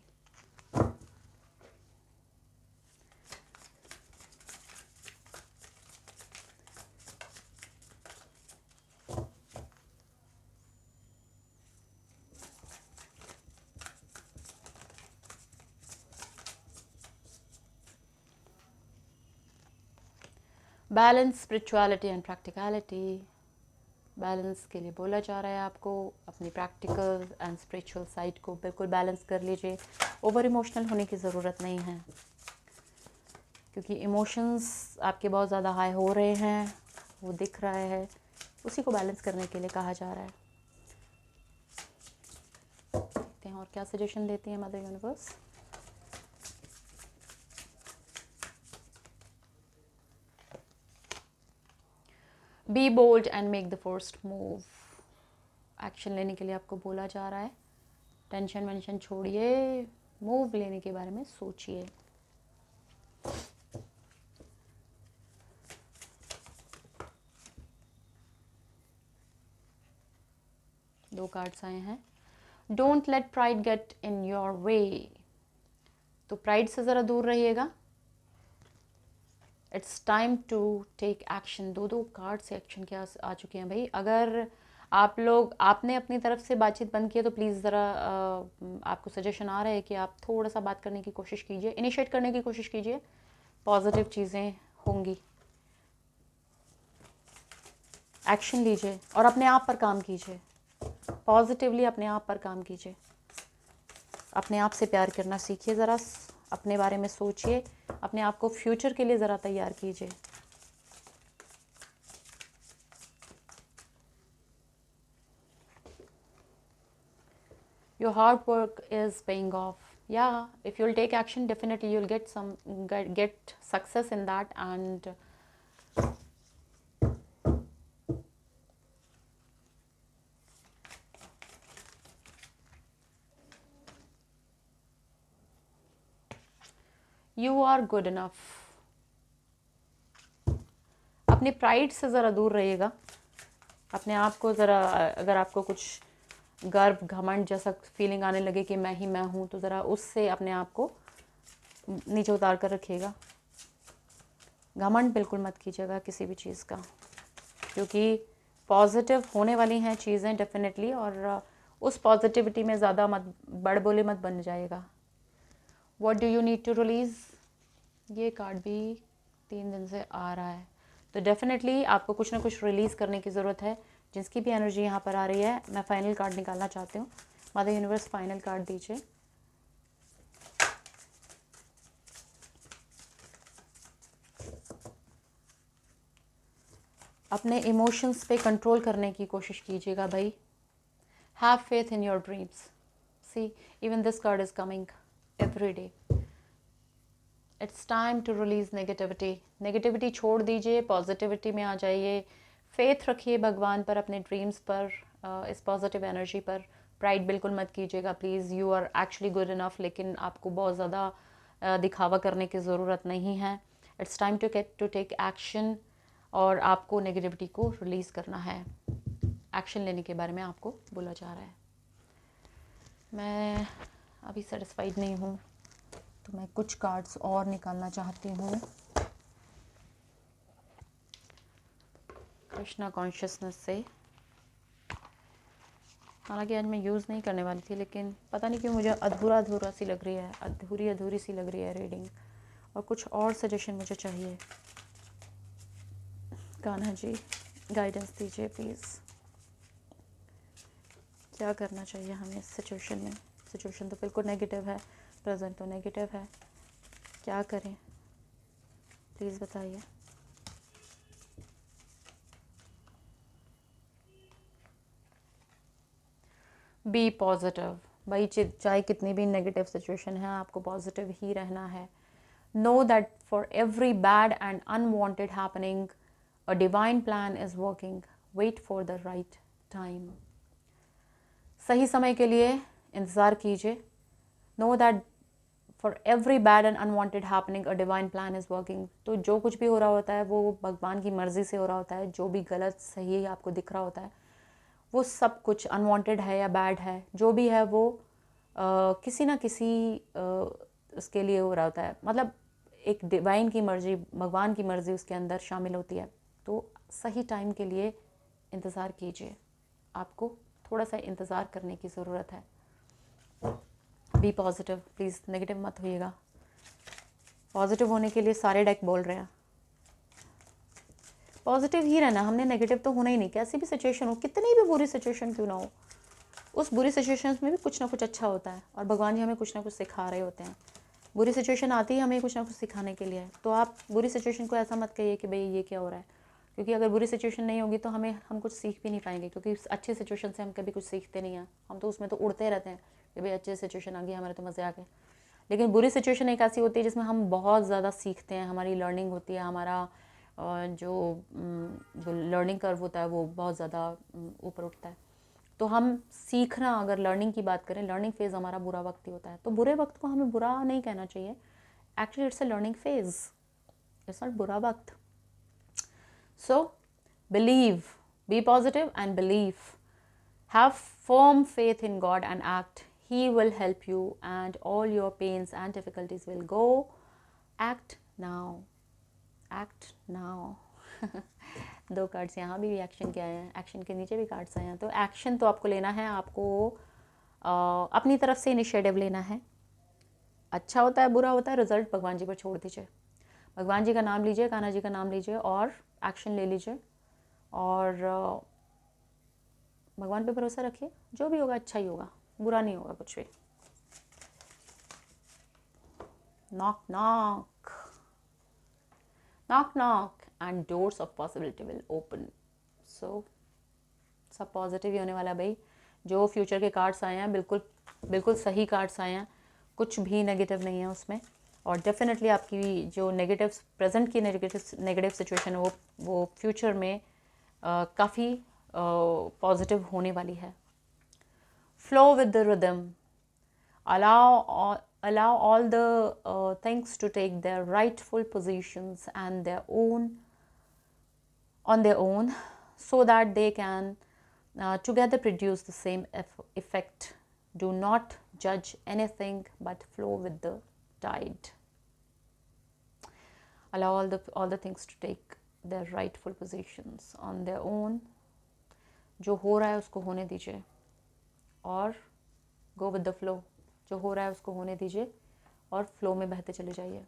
Balance, spirituality and practicality. Balance के लिए बोला जा रहा है आपको अपनी प्रैक्टिकल एंड स्पिरिचुअल साइड को बिल्कुल बैलेंस कर लीजिए। ओवर इमोशनल होने की ज़रूरत नहीं है, क्योंकि इमोशंस आपके बहुत ज़्यादा हाई हो रहे हैं, वो दिख रहा है, उसी को बैलेंस करने के लिए कहा जा रहा है। देखते हैं और क्या सजेशन देती है mother universe. Be bold and make the first move. Action लेने के लिए आपको बोला जा रहा है, टेंशन वेंशन छोड़िए, मूव लेने के बारे में सोचिए। दो कार्ड्स आए हैं, don't let pride get in your way. तो प्राइड से ज़रा दूर रहिएगा, it's time to take action. दो कार्ड से एक्शन क्या आ चुके हैं भाई। अगर आप लोग आपने अपनी तरफ से बातचीत बंद की है तो प्लीज़ ज़रा आपको सजेशन आ रहा है कि आप थोड़ा सा बात करने की कोशिश कीजिए, इनिशिएट करने की कोशिश कीजिए, पॉजिटिव चीज़ें होंगी। एक्शन लीजिए और अपने आप पर काम कीजिए, पॉजिटिवली अपने आप पर काम कीजिए, अपने आप से प्यार करना सीखिए, ज़रा अपने बारे में सोचिए, अपने आप को फ्यूचर के लिए ज़रा तैयार कीजिए। Your hard work is paying off. Yeah, if you'll take action, definitely you'll get success in that, and you are good enough. अपने प्राइड से ज़रा दूर रहिएगा, अपने आप को ज़रा, अगर आपको कुछ गर्व घमंड जैसा फीलिंग आने लगे कि मैं ही मैं हूँ, तो ज़रा उससे अपने आप को नीचे उतार कर रखिएगा। घमंड बिल्कुल मत कीजिएगा किसी भी चीज़ का, क्योंकि पॉजिटिव होने वाली हैं चीज़ें डेफिनेटली, और उस पॉजिटिविटी में ज़्यादा मत बड़बोले मत बन जाएगा। What do you need to release, ये कार्ड भी 3 दिन से आ रहा है, तो डेफिनेटली आपको कुछ ना कुछ रिलीज़ करने की ज़रूरत है, जिसकी भी एनर्जी यहाँ पर आ रही है, मैं फाइनल कार्ड निकालना चाहती हूँ। मदर यूनिवर्स फाइनल कार्ड दीजिए। अपने इमोशंस पे कंट्रोल करने की कोशिश कीजिएगा भाई। Have faith in your dreams. See even this card is coming every day. It's time to release negativity. Negativity छोड़ दीजिए, पॉजिटिविटी में आ जाइए। फेथ रखिए भगवान पर, अपने ड्रीम्स पर, इस पॉजिटिव एनर्जी पर। प्राइड बिल्कुल मत कीजिएगा please. You are actually good enough, लेकिन आपको बहुत ज़्यादा दिखावा करने की ज़रूरत नहीं है। It's time to take action, और आपको नेगेटिविटी को रिलीज़ करना है। एक्शन लेने के बारे में आपको बोला जा रहा है। मैं अभी सेटिस्फाइड नहीं हूँ, तो मैं कुछ कार्ड्स और निकालना चाहती हूँ। कृष्णा कॉन्शियसनेस से। हालांकि आज मैं यूज़ नहीं करने वाली थी, लेकिन पता नहीं क्यों मुझे अधूरा अधूरा सी लग रही है, अधूरी अधूरी सी लग रही है रीडिंग, और कुछ और सजेशन मुझे चाहिए। कान्हा जी गाइडेंस दीजिए प्लीज़। क्या करना चाहिए हमें इस सिचुएशन में? सिचुएशन तो बिल्कुल नेगेटिव है, प्रेजेंट तो नेगेटिव है, क्या करें प्लीज़ बताइए। बी पॉजिटिव भाई, चाहे कितनी भी नेगेटिव सिचुएशन है, आपको पॉजिटिव ही रहना है। Know that for every bad and unwanted happening a divine plan is working. Wait for the right time. सही समय के लिए इंतज़ार कीजिए। Know that for every bad and unwanted happening a divine plan is working. तो जो कुछ भी हो रहा होता है वो भगवान की मर्ज़ी से हो रहा होता है। जो भी गलत सही आपको दिख रहा होता है, वो सब कुछ अनवांटेड है या बैड है, जो भी है वो किसी ना किसी उसके लिए हो रहा होता है। मतलब एक डिवाइन की मर्ज़ी, भगवान की मर्ज़ी उसके अंदर शामिल होती है। तो सही टाइम के लिए इंतज़ार कीजिए। आपको थोड़ा सा इंतज़ार करने की ज़रूरत है। बी पॉजिटिव प्लीज़, नेगेटिव मत होइएगा। पॉजिटिव होने के लिए सारे डेक बोल रहे हैं पॉजिटिव ही रहना। हमने नेगेटिव तो होना ही नहीं। कैसी भी सिचुएशन हो, कितनी भी बुरी सिचुएशन क्यों ना हो, उस बुरी सिचुएशन में भी कुछ ना कुछ अच्छा होता है, और भगवान जी हमें कुछ ना कुछ सिखा रहे होते हैं। बुरी सिचुएशन आती है हमें कुछ ना कुछ सिखाने के लिए। तो आप बुरी सिचुएशन को ऐसा मत कहिए कि भाई ये क्या हो रहा है, क्योंकि अगर बुरी सिचुएशन नहीं होगी तो हम कुछ सीख भी नहीं पाएंगे, क्योंकि अच्छी सिचुएशन से हम कभी कुछ सीखते नहीं हैं। हम तो उसमें तो उड़ते रहते हैं कि भाई अच्छी सिचुएशन आ गई, हमारे तो मज़े आ गए। लेकिन बुरी सिचुएशन एक ऐसी होती है जिसमें हम बहुत ज़्यादा सीखते हैं, हमारी लर्निंग होती है, हमारा जो लर्निंग कर्व होता है वो बहुत ज़्यादा ऊपर उठता है। तो हम सीखना, अगर लर्निंग की बात करें, लर्निंग फेज़ हमारा बुरा वक्त ही होता है। तो बुरे वक्त को हमें बुरा नहीं कहना चाहिए। Actually it's a learning phase, it's not बुरा वक्त। So believe, be positive and believe, have firm faith in God and act. He will help you and all your pains and difficulties will go. Act now. Act now. दो cards यहाँ भी action के आए हैं, action के नीचे भी cards आए हैं। तो एक्शन तो आपको लेना है, आपको अपनी तरफ से इनिशिएटिव लेना है। अच्छा होता है बुरा होता है, रिजल्ट भगवान जी पर छोड़ दीजिए। भगवान जी का नाम लीजिए, कान्हा जी का नाम लीजिए और एक्शन ले लीजिए, और भगवान पे भरोसा रखिए। जो भी होगा अच्छा ही होगा, बुरा नहीं होगा कुछ भी। Knock, knock. Knock, knock. And doors of possibility will open. So, सब पॉजिटिव ही होने वाला भाई। जो फ्यूचर के कार्ड्स आए हैं बिल्कुल बिल्कुल सही कार्ड्स आए हैं, कुछ भी नेगेटिव नहीं है उसमें। और डेफिनेटली आपकी जो नेगेटिव प्रेजेंट की नेगेटिव सिचुएशन है वो फ्यूचर में काफ़ी पॉजिटिव होने वाली है। Flow with the rhythm, allow all the things to take their rightful positions and on their own, so that they can together produce the same effect. Do not judge anything but flow with the tide. Allow all the things to take their rightful positions on their own. जो हो रहा है उसको होने दीजिए और go with the flow. जो हो रहा है उसको होने दीजिए और फ्लो में बहते चले जाइए।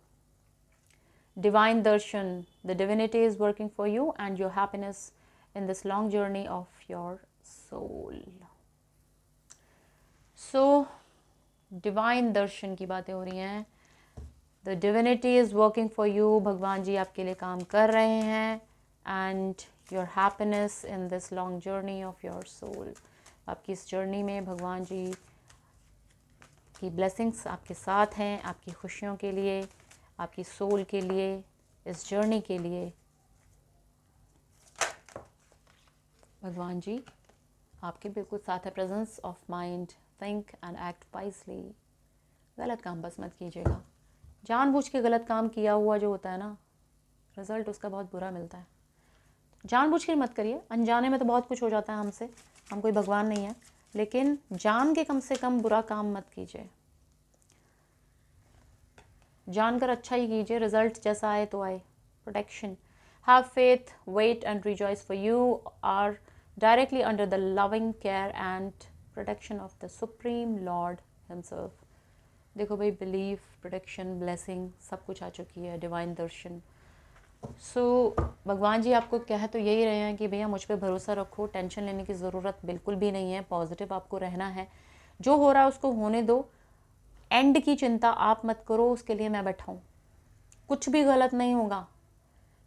Divine Darshan, the divinity is working for you and your happiness in this long journey of your soul. So divine Darshan की बातें हो रही हैं. The divinity is working for you. भगवान जी आपके लिए काम कर रहे हैं. And your happiness in this long journey of your soul. आपकी इस जर्नी में भगवान जी की ब्लेसिंग्स आपके साथ हैं, आपकी खुशियों के लिए, आपकी सोल के लिए, इस जर्नी के लिए. भगवान जी आपके बिल्कुल साथ है. Presence of mind, think and act wisely. गलत काम बस मत कीजिएगा. जानबूझ के गलत काम किया हुआ जो होता है ना, रिजल्ट उसका बहुत बुरा मिलता है. जानबूझ के मत करिए. अनजाने में तो बहुत कुछ हो जाता है हमसे, हम कोई भगवान नहीं है, लेकिन जान के कम से कम बुरा काम मत कीजिए. जानकर अच्छा ही कीजिए. रिजल्ट जैसा आए तो आए. Protection. Have faith, wait and rejoice, for you are directly under the loving care and protection of the Supreme Lord himself. देखो भाई, बिलीफ, प्रोटेक्शन, ब्लेसिंग सब कुछ आ चुकी है. डिवाइन दर्शन. सो भगवान जी आपको कह तो यही रहे हैं कि भैया मुझ पे भरोसा रखो. टेंशन लेने की ज़रूरत बिल्कुल भी नहीं है. पॉजिटिव आपको रहना है. जो हो रहा है उसको होने दो. एंड की चिंता आप मत करो. उसके लिए मैं बैठा हूँ. कुछ भी गलत नहीं होगा,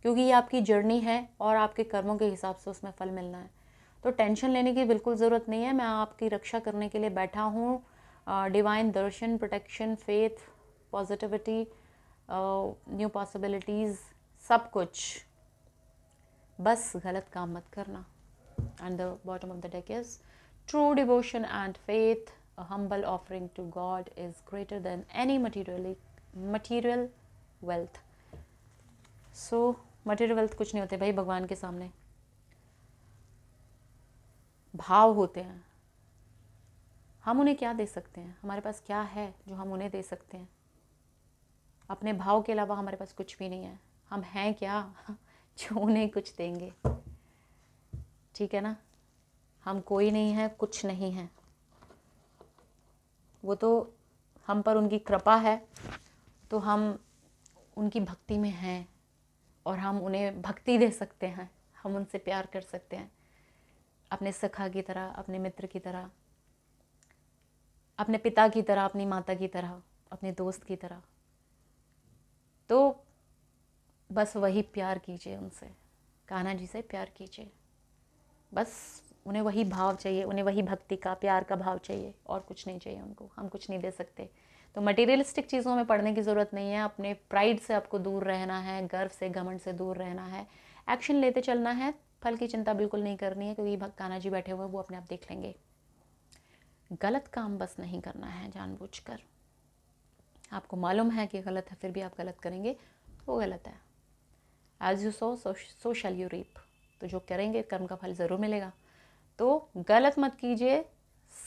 क्योंकि ये आपकी जर्नी है और आपके कर्मों के हिसाब से उसमें फल मिलना है. तो टेंशन लेने की बिल्कुल ज़रूरत नहीं है. मैं आपकी रक्षा करने के लिए बैठा हूँ. Divine Darshan, protection, faith, positivity, new possibilities, सब कुछ. बस गलत काम मत करना. And the bottom of the deck is true devotion and faith. A humble offering to God is greater than any material wealth. So material wealth कुछ नहीं होते भाई भगवान के सामने. भाव होते हैं. हम उन्हें क्या दे सकते हैं? हमारे पास क्या है जो हम उन्हें दे सकते हैं? अपने भाव के अलावा हमारे पास कुछ भी नहीं है. हम हैं क्या जो उन्हें कुछ देंगे? ठीक है ना. हम कोई नहीं है, कुछ नहीं है. वो तो हम पर उनकी कृपा है, तो हम उनकी भक्ति में हैं और हम उन्हें भक्ति दे सकते हैं. हम उनसे प्यार कर सकते हैं, अपने सखा की तरह, अपने मित्र की तरह, अपने पिता की तरह, अपनी माता की तरह, अपने दोस्त की तरह. तो बस वही प्यार कीजिए उनसे. कान्हा जी से प्यार कीजिए. बस उन्हें वही भाव चाहिए. उन्हें वही भक्ति का, प्यार का भाव चाहिए, और कुछ नहीं चाहिए उनको. हम कुछ नहीं दे सकते. तो मटेरियलिस्टिक चीज़ों में पड़ने की ज़रूरत नहीं है. अपने प्राइड से आपको दूर रहना है. गर्व से, घमंड से दूर रहना है. एक्शन लेते चलना है. फल की चिंता बिल्कुल नहीं करनी है, क्योंकि कान्हा जी बैठे हुए, वो अपने आप देख लेंगे. गलत काम बस नहीं करना है जानबूझकर. आपको मालूम है कि गलत है, फिर भी आप गलत करेंगे, वो गलत है. As you sow shall you reap. तो जो करेंगे कर्म का फल ज़रूर मिलेगा. तो गलत मत कीजिए.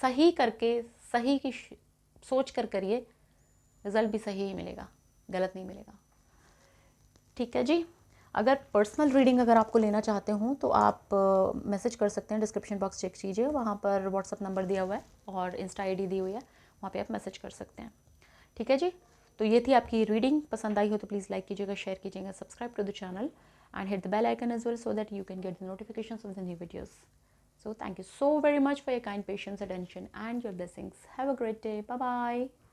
सही करके, सही की सोच कर करिए. रिजल्ट भी सही ही मिलेगा, गलत नहीं मिलेगा. ठीक है जी. अगर पर्सनल रीडिंग अगर आपको लेना चाहते हो तो आप मैसेज कर सकते हैं. डिस्क्रिप्शन बॉक्स चेक कीजिए, वहाँ पर व्हाट्सअप नंबर दिया हुआ है और इंस्टा आईडी दी हुई है. वहाँ पे आप मैसेज कर सकते हैं. ठीक है जी. तो ये थी आपकी रीडिंग. पसंद आई हो तो प्लीज़ लाइक कीजिएगा, शेयर कीजिएगा, subscribe to the channel and hit the bell icon as well, so that you can get the notifications of the new videos. So thank you so very much for your kind patience, attention and your blessings. Have a great day. Bye bye.